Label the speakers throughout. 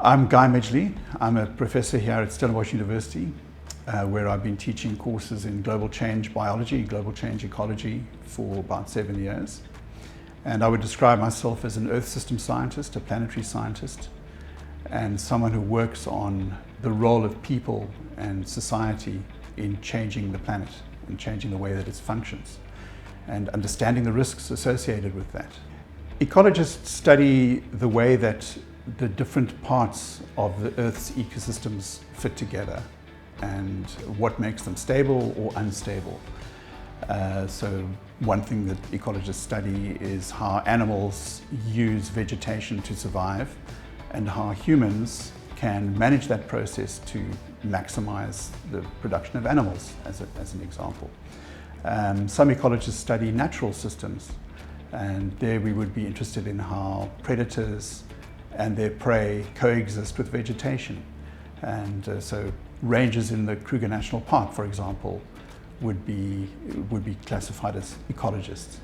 Speaker 1: I'm Guy Midgley. I'm a professor here at Stellenbosch University, where I've been teaching courses in global change biology, global change ecology for about 7 years. And I would describe myself as an Earth system scientist, a planetary scientist, and someone who works on the role of people and society in changing the planet and changing the way that it functions and understanding the risks associated with that. Ecologists study the way that the different parts of the Earth's ecosystems fit together and what makes them stable or unstable. So one thing that ecologists study is how animals use vegetation to survive and how humans can manage that process to maximize the production of animals, as an example. Some ecologists study natural systems, and there we would be interested in how predators and their prey coexist with vegetation. And so rangers in the Kruger National Park, for example, would be classified as ecologists.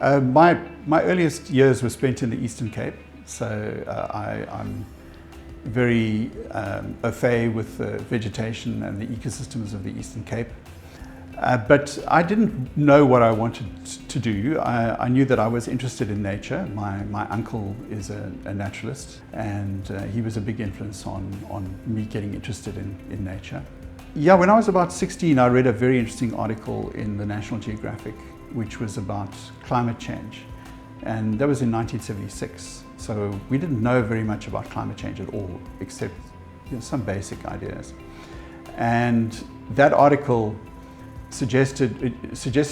Speaker 1: My earliest years were spent in the Eastern Cape, so I'm very au fait with the vegetation and the ecosystems of the Eastern Cape. But I didn't know what I wanted to do. I knew that I was interested in nature. My uncle is a naturalist, and he was a big influence on me getting interested in nature. Yeah, when I was about 16, I read a very interesting article in the National Geographic, which was about climate change. And that was in 1976. So we didn't know very much about climate change at all, except some basic ideas. And that article suggested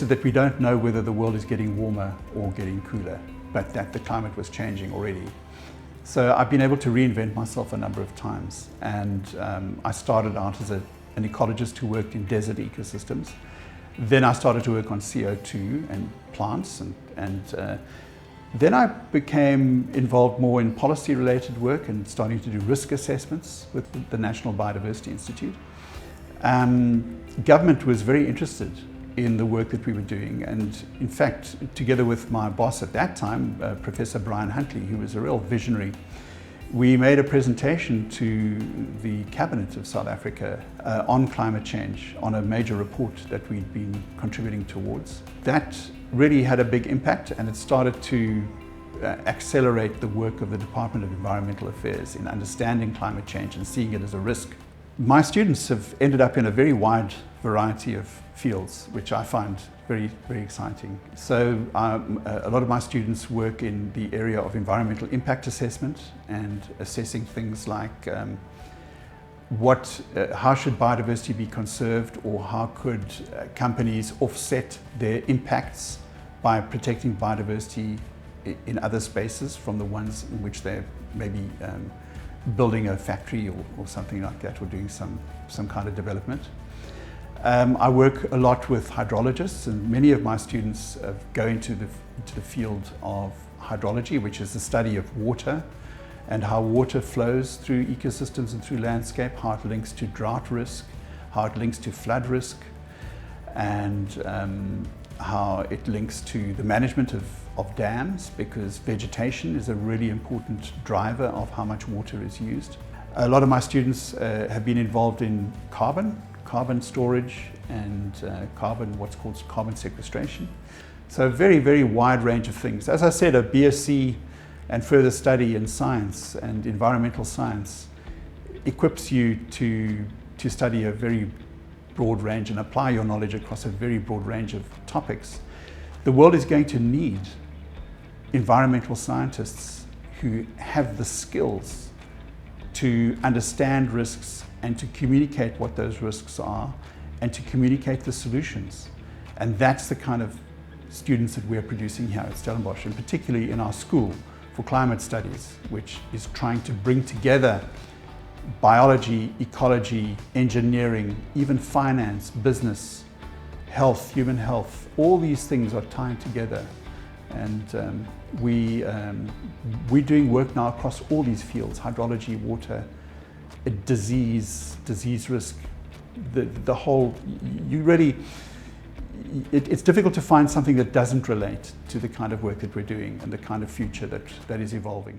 Speaker 1: that we don't know whether the world is getting warmer or getting cooler, but that the climate was changing already. So I've been able to reinvent myself a number of times, and I started out as an ecologist who worked in desert ecosystems. Then I started to work on CO2 and plants, and then I became involved more in policy-related work and starting to do risk assessments with the National Biodiversity Institute. Government was very interested in the work that we were doing, and in fact, together with my boss at that time, Professor Brian Huntley, who was a real visionary, we made a presentation to the Cabinet of South Africa on climate change, on a major report that we'd been contributing towards. That really had a big impact, and it started to accelerate the work of the Department of Environmental Affairs in understanding climate change and seeing it as a risk. My students have ended up in a very wide variety of fields, which I find very, very exciting. So a lot of my students work in the area of environmental impact assessment and assessing things like how should biodiversity be conserved, or how could companies offset their impacts by protecting biodiversity in other spaces from the ones in which they're maybe building a factory or something like that, or doing some kind of development. I work a lot with hydrologists, and many of my students go into the field of hydrology, which is the study of water and how water flows through ecosystems and through landscape, how it links to drought risk, how it links to flood risk, and how it links to the management of dams, because vegetation is a really important driver of how much water is used. A lot of my students have been involved in carbon storage, and what's called carbon sequestration. So a very, very wide range of things. As I said, a BSc and further study in science and environmental science equips you to study a very broad range and apply your knowledge across a very broad range of topics. The world is going to need environmental scientists who have the skills to understand risks and to communicate what those risks are and to communicate the solutions. And that's the kind of students that we're producing here at Stellenbosch, and particularly in our school for climate studies, which is trying to bring together biology, ecology, engineering, even finance, business, health, human health. All these things are tying together, and we're doing work now across all these fields: hydrology, water, disease risk, the whole. It's difficult to find something that doesn't relate to the kind of work that we're doing and the kind of future that is evolving.